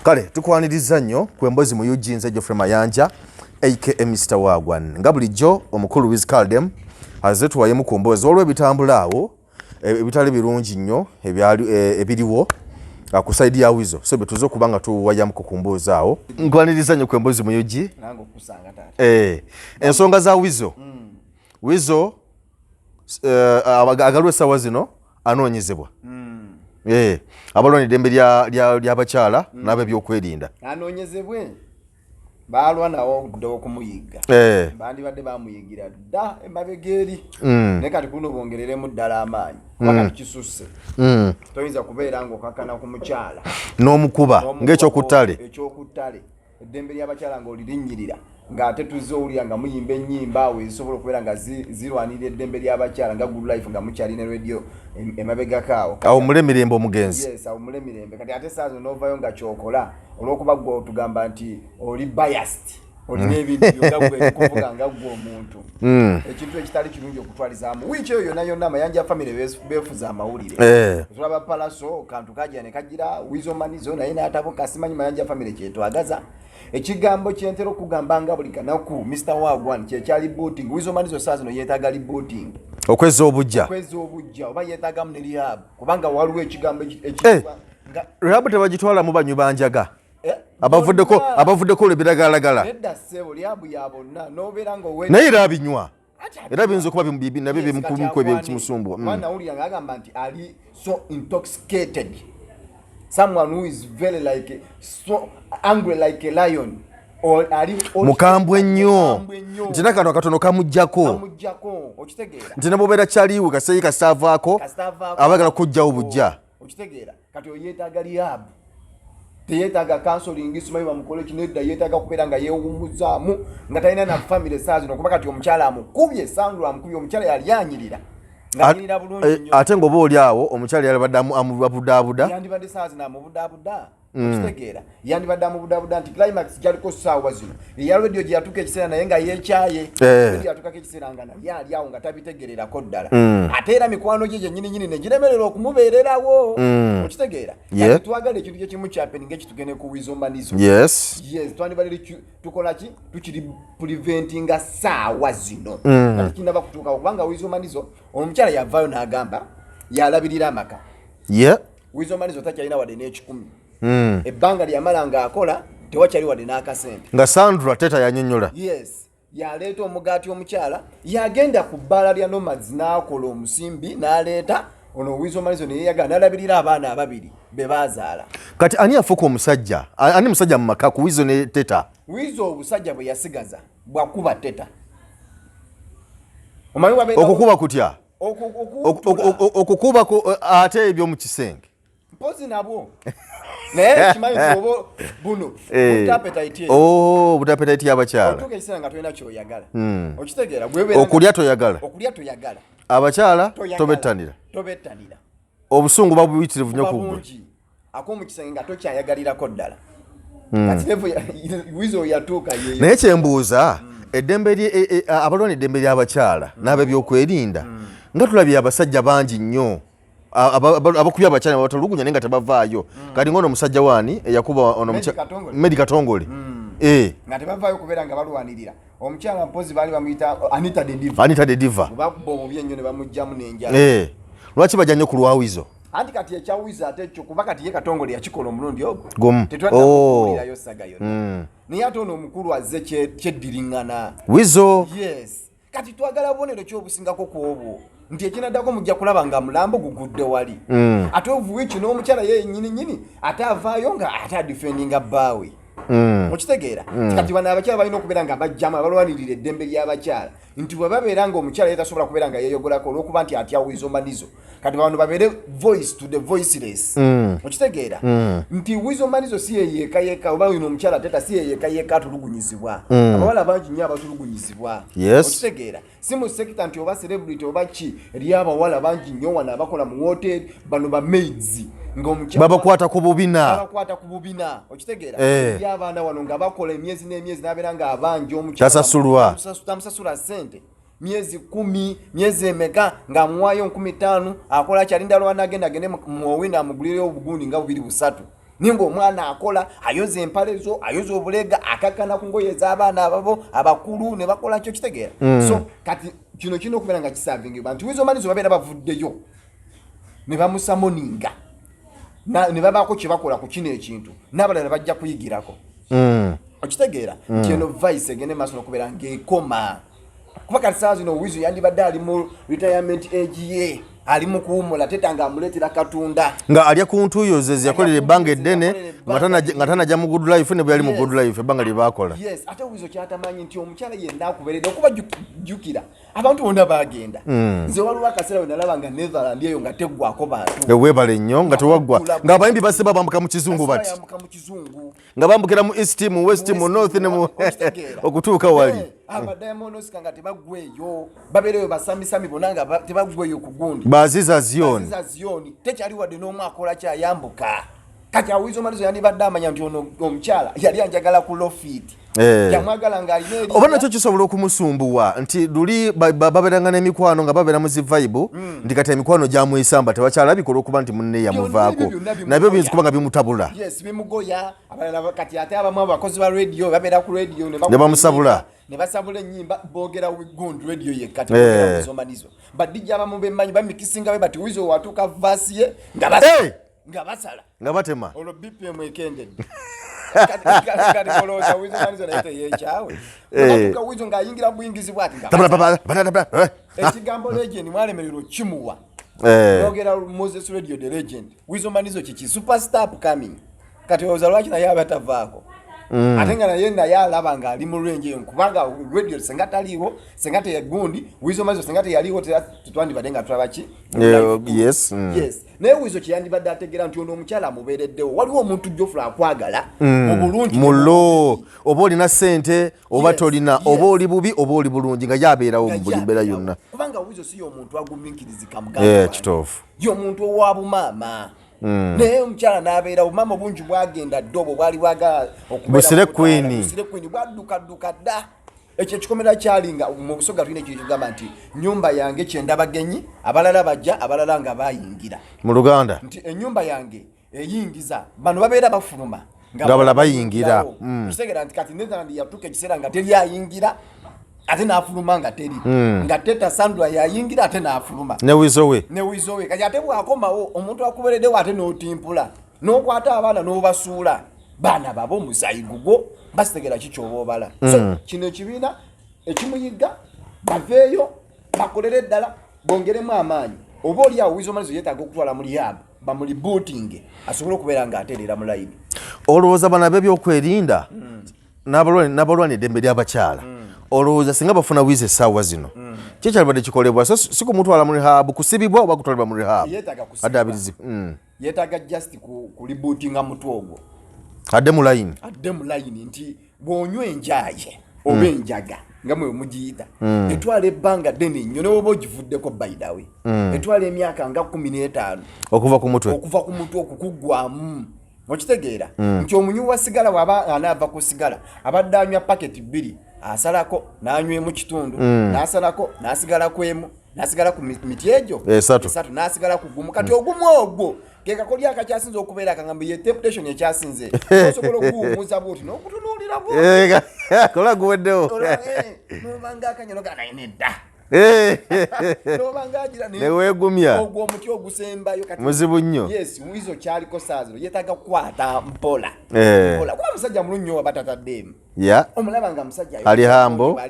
Kale tukwaniriza nnyo kwembozi mu Eugene Geoffrey Mayanja aka Mr. Wagwan nga bulijjo omukulu WEASEL azze tuwaye mu kombozi olwo ebitambulaawo ebitali birungi nnyo ebiriwo akusaidi ya wizo so betuzo kubanga tuwaya mu kukumbozaawo nkwaniriza nnyo kwembozi mu Eugene nango kusanga tata ensonga za wizo wizo agalwe sawa zino anoonyezebwa abalwani dembe ly'abakyala n'abe byokwerinda anoonyezebwe balwa nawo ndo kumuyiga bandi badde bamuyigira dda emabegeri ne kati kuno bongereremu ddala amaanyi kubanga tukisusse toyinza kubeera ng'okakana ku mukyala n'omukuba ng'ekyokuttale eddembe ly'abakyala ng'olirinnyirira ng'ate tuzze owulira nga muyimba ennyimba awo ezisobola okubeera nga zirwanirira eddembe ly'abakyala nga Good Life nga mukyalina radio emabegakaawo awo mulemirembe omugenzi yes awo mulemirembe kati ate saazo n'ovayo nga kyokola olw'okuba gwe tugamba nti oli biased olina ebintu byonna gwe kuvuga nga gwe omuntu ekintu ekitali kirungi okutwalizaamu wiiki eyo yonna yonna amayanja famire beefuza amawulire tulaba palaso kantu kajja ne kagira wizo manizo naye n'atabuka simanyi mayanja famire kyetwagaza ekigambo kyentera okugamba nga buli kanaku Mr. Wagwan kyekyali booting wizo manizo saa zino yeetaaga libooting okweza obujja oba yeetaagamu ne rehab kubanga waliwo ekigambo rehab tebagitwala mu banywi banjaga abavuddeko olwebiragalagala nedda ssebo rehab ya bonna n'obeera nga naye era abinywa era biyinza okuba nabyo bimukubimuku ebyekimusumbwa mwana awulira ng'agamba nti ali so intoxicated someone who is very like so angry like a lion or mukambwe nnyo nti nakano akatono kamuggyako okitegeera nti nabobeera kyaliwe kaseyi kasaavaako abagala kujjawo bujja okitegeera kati oyeetaaga rehab teyeetaaga counseling simanyi bamukole kinedda yeetaaga kubeera nga yeewummuzaamu nga talina na famire saa zino kuba kati omukyala amukubye Sandra amukubye omukyala yali anyirira ng'anyirira bulungi nnyo ate ng'oba oli awo omukyala yalibadde amubudaabuda yandibadde saa zino amubudaabuda okitegeera yandibadde amubudaabuda nti climax gyaliko ssaawa zino eya radio gye yatuuka ekiseera naye nga yeekyaye radio yatuukako ekiseera nga naye ali awo nga tabitegererako ddala ate era mikwano gye gyennyini ne giremerera okumubeererawo okitegeera kati twagala ekintu kye kimu kyapeni ng'ekitugende ku wizo manizo yes twandibadde tukola ki tukiri preventinga ssaawa zino kati kinaba kutuukawo kubanga wizo manizo omukyala yavaayo n'agamba yalabirira amaka wizo manizo takyalina wadde n'ekikumi ebbanga lyamala ng'akola tewakyali wadde n'akasente nga Sandra teta yanyonnyola yes yaleeta omugaati omukyala yagenda ku bbaala lya Nomads n'akola omusimbi n'aleeta ono wizo manizo ne yeeyagala n'alabirira abaana ababiri be baazaala kati ani afuuka omusajja ani musajja mu maka ku wizo ne teta wizo obusajja bwe yasigaza bwakuba teta okukuba kutya okukuba ate ebyomu kisenge mpozi nabwo naye kimanyi obo buno butapetaiti y'abakyala otuuka ekiseera nga tolina kyoyagala okitegeera okulya toyagala abakyala tobettanira obusungu babuyitirivu nnyo ku ggwe ak'omukisenge nga tokyayagalirako ddala wizo yatuuka naye kyembuuza abalwana eddembe ly'abakyala n'ab'ebyokwerinda nga tulabye abasajja bangi nnyo abakubya abakyala babatulugunya naye nga tebavaayo kati ng'ono omusajja waani eyakuba ono Medi Katongole nga tebavaayo kubeera nga balwanirira omukyala mpozi baali bamuyita Anita the Diva bakuba omubi ennyo ne bamuggyamu n'enjala lwaki bajja nnyo ku lwawizo anti kati ekyawizo ate ekyo kuba kati ye Katongole yakikola omulundi ogwo tetwaddakuwulirayo saga yonna naye ate ono omukulu azze kyeddiriŋŋana wizo yes kati twagala bubonero ky'obusingako ku obwo nti ekinaddako mujja kulaba nga mulambo gugudde wali ate ovuwiiki n'omukyala ye nnyini ate avaayo nga ate adifendinga bbaawe okitegeera kati bano abakyala balina okubeera nga bajjamu abalwanirira eddembe ly'abakyala nti bwe babeera nga omukyala ye tasobola kubeera nga yeeyogolako olw'okuba nti atya wizo manizo kati bano babeere voice to the voiceless okitegeera nti wizo manizo si yeyeekayeka oba wino omukyala teta si yeyeekayeka atulugunyizibwa abawala bangi nnyo abatulugunyizibwa okitegeera si mu sekita nti oba celebrity oba ki eri abawala bangi nnyo wano abakola mu woteeri bano ba maids babakwata ku bubina okitegeera y'abaana wano nga bakola emyezi n'emyezi n'abeera nga abangi omukyala tamusasula ssente myezi 10 myezi emeka nga muwayo 15 akola kyalinda lwana agenda agende mu owina amugulire obugundi nga 2 3 ningo omwana akola ayoza empale zo ayoza obulega akakana ku ngoye z'abaana ababo abakulu ne bakola kyo kitegeera so kati kino okubeera nga kisavingi bantu wizo manizo babeera bavuddeyo ne bamusamoninga ne babaako kye bakola ku kino ekintu n'abalala bajja kuyigirako okitegeera nti eno vice egende maaso n'okubeera ng'ekoma kuba kati saa zino wizo yandibadde ali mu retirement age ye ali mu kuwumula tetanga amuleetera katunda nga alya ku ntuuyo ze yakolera ebbanga eddene nga tanajja mu good life ne bwe yali mu good life ebbanga lye baakola yes ate wizo kyatamanyi nti omukyala yenna akubeeredde okuba jjukira abantu bonna baagenda nze waliwo akaseera we nalaba nga Netherland eyo nga teggwako bantu weebale nnyo nga tewaggwa ng'abayimbi basiba bambuka mu kizungu bati nga bambukira mu east mu west mu north ne mu okutuuka wali abadayamonos kanga tebaggweeyo babeereyo basamisami bonna nga tebaggweeyo ku gundi baziza ziyoni tekyali wadde n'omu akola kyayambuka kati awizo manizo yandibadde amanya nti ono omukyala yali anjagala ku lofit yamwagala ng'alina eri oba nakyo kisobola okumusumbuwa nti luli babeeranga n'emikwano nga babeera mu zivayibu nti kati emikwano gyamwesamba tebakyalabikola okuba nti munne yamuvaako nabyo biyinza kuba nga bimutabula bimugoya abalala kati ate abamu abakozi ba radio babeera ku radio ne bamusabula ne basabula ennyimba boogera wigundi radio yekka tebogera kuzomanizo badijja abamu bemmanyi bamikisinga be bati wizo watuuka vaasi ye nga basala nga batema olwo bpm ekendedde kati kolooza wizo manizo naye teyekyawe batuuka wizo ng'ayingira buyingizi bwati ekigambo legend mwalemererwa kimuwa yogera Moses radio the legend wizo manizo kiki superstar upcoming kati oza lwaki naye abatavaako ate nga naye naye alaba nga ali mu lwenje eyo kubanga radio senga taliiwo senga teyagundi wizo manizo senga teyaliiwo tetwandibadde nga tulabaki yes naye wizo kyeyandibadde ategeera nti ono omukyala amubeereddewo waliwo omuntu jofula akwagala obulungi mulo oba olina ssente oba tolina oba oli bubi oba oli bulungi nga yabeerawo mu buli mbeera yonna kubanga wizo si y'omuntu agumiikirizika mugamba kituufu y'omuntu owa bumaama naye omukyala n'abeerawo maama obungi bwagenda ddobo bwali bwagala busire kwini bwadduka dda ekyo ekikomera kyalinga mu busoga tulina ekyo ekigamba nti nnyumba yange kyendabagenyi abalala bajja abalala nga bayingira mu Luganda nti ennyumba yange eyingiza bano babeera bafuluma ng'abalala bayingira tutegeera nti kati Netherland yatuuka ekiseera nga teri ayingira ate n'afuluma nga teri nga Teta Sandra yayingira ate n'afuluma ne wizo we kati ate bwakomawo omuntu akubeereddewo ate n'otimpula n'okwata abaana n'obasuula baana babo omusayi gugwo basitegera kikyoba obala so kino ekibiina ekimuyigga baveeyo bakolere eddala bongeremu amaanyi oba oli awo wizo manizo yeetaaga okutwala mu liyaabu bamuli booting asobole okubeera ng'atereera mu layini olowooza bano ab'ebyokwerinda n'abalwanira eddembe ly'abakyala olowooza singa bafuna wiizo essaawa zino kyekyalibadde kikolebwa so si kumutwala mu rehab kusibibwa oba kutwalibwa mu rehab yeetaaga just kulibootinga mutwe ogwo adde mu layini nti bw'onywa enjaye oba enjaga nga mwe mugiyita etwala ebbanga ddene nnyo ne woba ogivuddeko by the way etwala emyaka nga 15 okuva ku mutwe okukuggwamu okitegeera nti omunywi wa sigala waba anaava ku sigala abadde anywa paketi 2 asalako n'anywemu kitundu n'asalako n'asigalako emu n'asigala ku miti egyo esatu n'asigala ku gumu kati ogumu ogwo ke kakolya akakyasinze okubeera akangamba ye temptation ekyasinze osobola okuwumuza bwoti n'okutunuulira bwoti kola guweddewo n'obanga akanyano ganayinedda neweegumya ogwo omuti ogusembayo kati muzibu nnyo yes wizo kyaliko saaziro yeetaaga kukwata mpola kuba musajja mulungi nnyo wabatataddeemu omulaba nga musajja ali hambo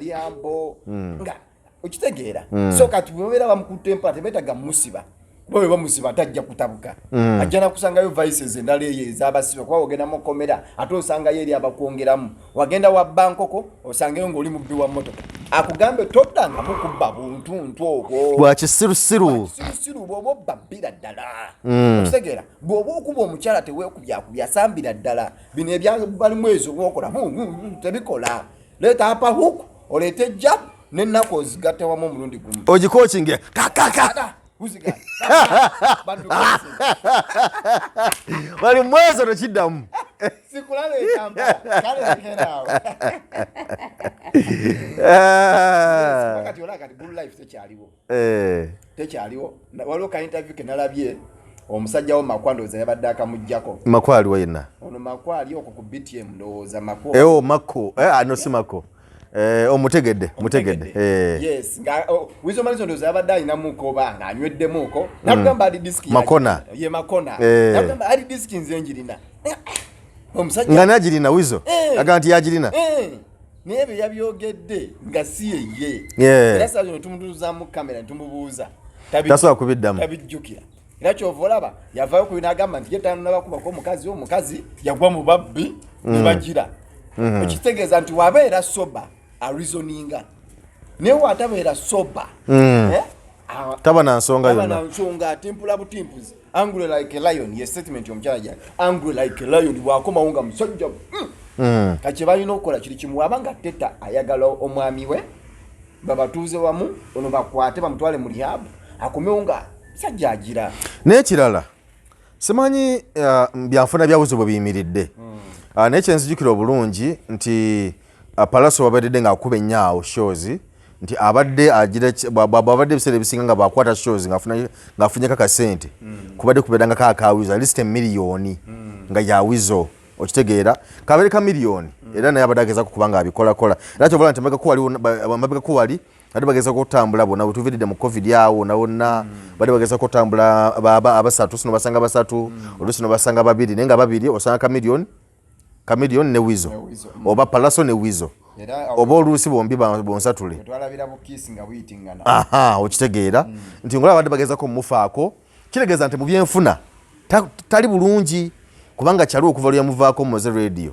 nga okitegeera so kati bwebeera bamukutte empola tebeetaga musiba kuba bwe bamusiba tajja kutabuka ajja nakusangayo vices endala eyo ez'abasibe kuba ogenda mu komera ate osangayo eri abakwongeramu wagenda wa bankoko osangeyo ng'oli mubbi wa mmotoka akugambe toddanga mukubba buntuntu ogwo bwa kisirusiru bw'oba obba bbira ddala okitegeera bw'oba okuba omukyala teweekubyakubya sambira ddala bino ebyabalimu ezo bwokola tebikola leeta apahuku oleete ejjabu n'ennaku ozigatte wamu omulundi gumu ogikokinge kakaka bali mwezo tekiddamu sikulaba ekambala kale lekeraawo kati olaba kati good life tekyaliwo waliwo ka interview ke nalabye omusajja wo Makwandoza yabadde akamujjako Makwali wenna ono Makwali okwo ku BTM ndowooza Mako ano si Mako mutegedde yes nga wizo malizo ndowooza yabadde alinamuko oba nga anyweddemu nagamba ali diski Makona nagamba ali diski nze njirina omusajja nga nagirina wizo agamba nti yagirina naye bye yabyogedde nga si ye era saa zino tumutuuzaamu kamera ntumubuuza tasobola kubiddamu tabijjukira era kyova olaba yavaayo ku binagamba nti yetaano nabakubako omukazi yagwa mu babbi ne bagira okitegeeza nti wabeera soba arizoninga naye watabeera soba taba na nsonga yonna nsonga atimpula butimpuzi angry like a lion ye statement omukyala gya angry like a lion bwakomawo nga musajja kati balina okukola kiri kimu abanga teta ayagala omwami we babatuuze wamu ono bakwate bamutwale mu rehab akomewo nga sajja agira n'ekirala simanyi byanfuna byabuzo bwe biyimiridde naye kyenzijukira obulungi nti Palaso wabadde nga akuba ennyo shows nti abadde ebiseera ebisinga nga bakwata shows ng'afunyeko kasente kubadde kubeeranga kakawizo at least emiliyoni nga yawizo okitegeera kabere ka miliyoni era naye abadde ageza kukuba nga abikolakola era kyobola nti amabega kuwali badde bageza kutambula bona wetuviridde mu covid yawo nawonna badde bageza kutambula abasatu sino basanga basatu olusi no basanga babiri naye nga babiri osanga kamiliyoni ne wizo oba Palaso ne wizo oba oluusi bombi bonsatule okitegeera nti ngola badde bagezako mumufaako kitegeeza nti mu byenfuna tali bulungi kubanga kyali okuva lwe yamuvaako mu radio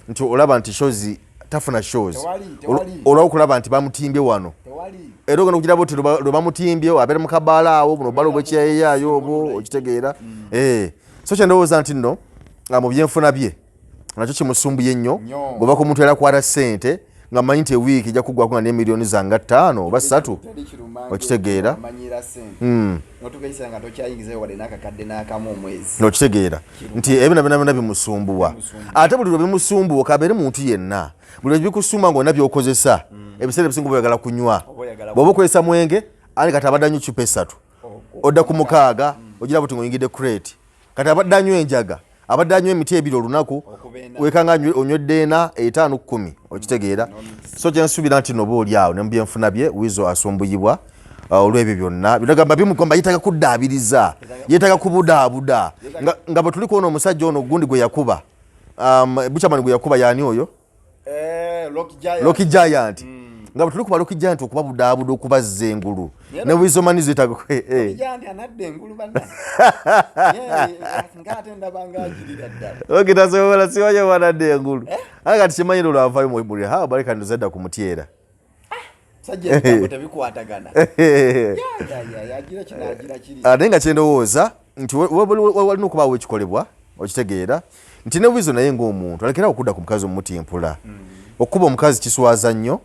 nti olaba nti shows tafuna shows olwa okulaba nti bamutimbye wano era ogenda okugira boti lwe bamutimbye abeera mu kabaala awo buno balo bwekiyayaayo obwo okitegeera so kyendowooza nti nno mu byenfuna bye nakyo kimusumbuye ennyo bw'oba ku muntu era akwata ssente nga manyi nti ewiiki ejja kuggwako nga n'emiliyoni zanga 5 oba 3 okitegeera okitegeera nti ebyo byonna bimusumbuwa ate buli lwe bimusumbuwa kabeere muntu yenna buli lwe bikusumba ng'olina by'okozesa ebiseera ebisinga oyagala kunywa bw'oba okozesa mwenge ani kati abadde anywa eccupa 3 odda ku 6 ogira buti ng'oyingidde crate kati abadde anywa enjaga abadde anywa emiti 2 olunaku wekanga onywedde 4 5 10 okitegeera so gyensuubira nti noba oli awo ne mu byenfuna bye wizo asumbuyibwa olw'ebyo byonna binagamba bimukomba yeetaaga kuddaabiriza yeetaaga kubudaabuda nga bwe tuli kuwona omusajja ono gundi gwe yakuba buchamani gwe yakuba yaani oyo Loki Giant nga bwe tuli kuba Loki Giant okuba budaabuda okubazza engulu ne wizo mani zeetaaga okitasobola siwanya wanadde engulu ate kati kimanyire olwavaayo mu rehab baleka ndozadda ku mutyera ate nga kyendowooza nti walina okubaawo ekikolebwa okitegeera nti ne wizo naye ng'omuntu alekera okudda ku mukazi omutimpula okuba omukazi kiswaza nnyo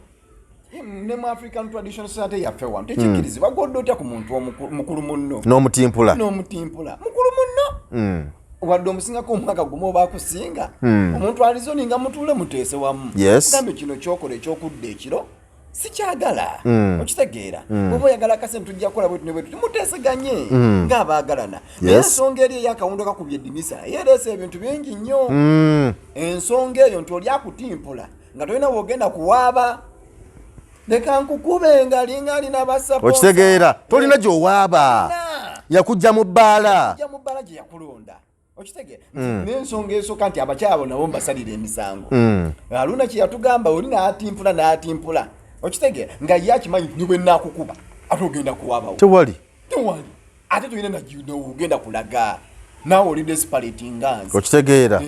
ne mu African traditional society yaffe wano tekikirizibwa goddo otya ku muntu mukulu munno n'omutimpula mukulu munno wadde omusingako omwaka gumu oba akusinga omuntu alizoninga mutuule muteese wamu gambe kino kyokola ekyokudda ekiro sikyagala okitegeera oba oyagala akasente tujja kukola bwetu ne bwetu muteeseganye ng'abaagalana naye ensonga eri ey'akawundo kakubye eddinisa yeereese ebintu bingi nnyo ensonga eyo nti oli akutimpula nga tolina bw'ogenda kuwaaba leka nkukube nga linga alina basapo okitegeera tolina gy'owaaba yakujja mu bbaala gye yakulonda okitegeera n'ensonga esooka nti abakyabo nabo mbasalira emisango aluna kye yatugamba oli n'atimpula okitegeera nga ye akimanyi ni bwe naakukuba ate ogenda kuwaabawo tewali ate tolina nogenda kulaga naawe oli desperate nganzi okitegeera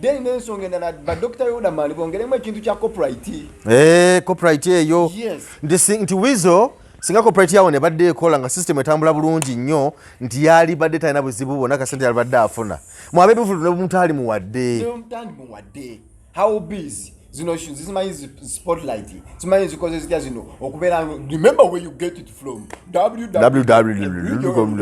then n'ensonga endala badokita Yodaman bongeremu ekintu kya copyright eyo nti wizo singa copyright yawo ne badde ekola nga system etambula bulungi nnyo nti yali badde talina buzibu bwonna kasente yali badde afuna mwabe bivulu ne bumutali muwadde how busy zino zizimanyi spotlight zimanyi zikoze zitya zino okubeera remember where you get it from www.com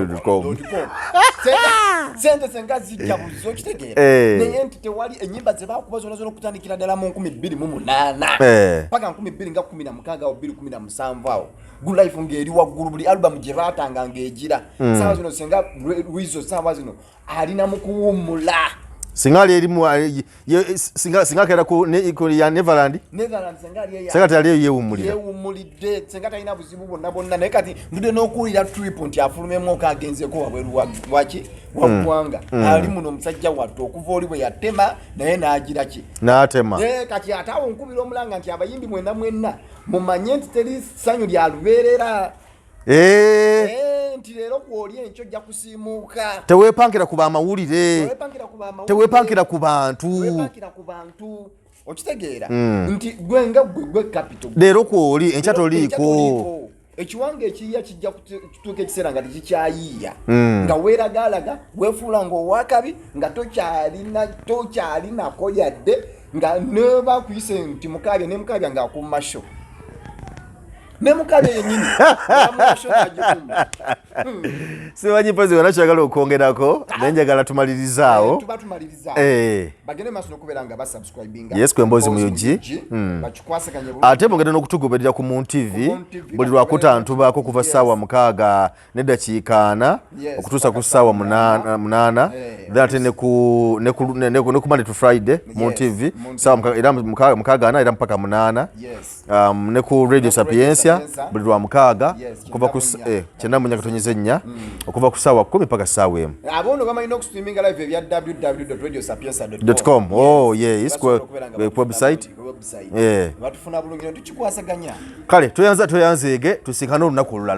sente senga zijja buzo kitegeera naye nti tewali enyimba ze bakuba zona zona okutandikira ddala mu 2028 paka 2016 awo 2017 awo Good Life ngeri waggulu buli album gye baatanga ng'egira sawa zino senga Weasel sawa zino alina mu kuwummula singali erimu singa kera ku ya Neverland senga tali yewumulidde senga talina buzibu bonna naye kati ndudde n'okuwulira trip nti afulumemu okagenzeko wabweru waki waggwanga ali muno omusajja wattu okuva oli bwe yatema naye n'agira ki n'atema kati ate awo nkubira omulanga nti abayimbi mwenna mumanye nti teri ssanyu lya lubeerera nti leero kwoli enkyo ojja kusiimuuka teweepankira ku bamawulire teweepankira ku bantu okitegeera nti gwe capital leero kwoli enkya toliiko ekiwanga ekiyiya kijja kutuuka ekiseera nga tekikyayiiya nga weeragaalaga weefuula ng'owakabi nga tokyalinako yadde nga nebakuyise nti mukaabya ne mukaabya ng'akumasho ne mukaabya yennyini simanyi mpozi wena kyagala okwongerako naye njagala tumalirizaawo tuba tumaliriza bagende maaso n'okubeera nga basubscribinga yes kwemboozi muyugi bakikwasaganye ate bongenda n'okutugoberera ku Moon TV buli lwakutantubaako kuva ssaawa 6 n'eddakiika 4 okutuusa ku ssaawa 8 then ate ne ku Monday to Friday Moon TV ssaawa era 6 era mpaka 8 ne ku Radio Sapiensia buli lwa 6 kuva ku 9 okuva ku ssaawa 10 paka ssaawa 1 abono bamalina okustreaminga live ebya www.radiosapiensa.com oh yes website batufuna bulungi tukikwasaganya kale toyanzeege tusinkane olunaku olulala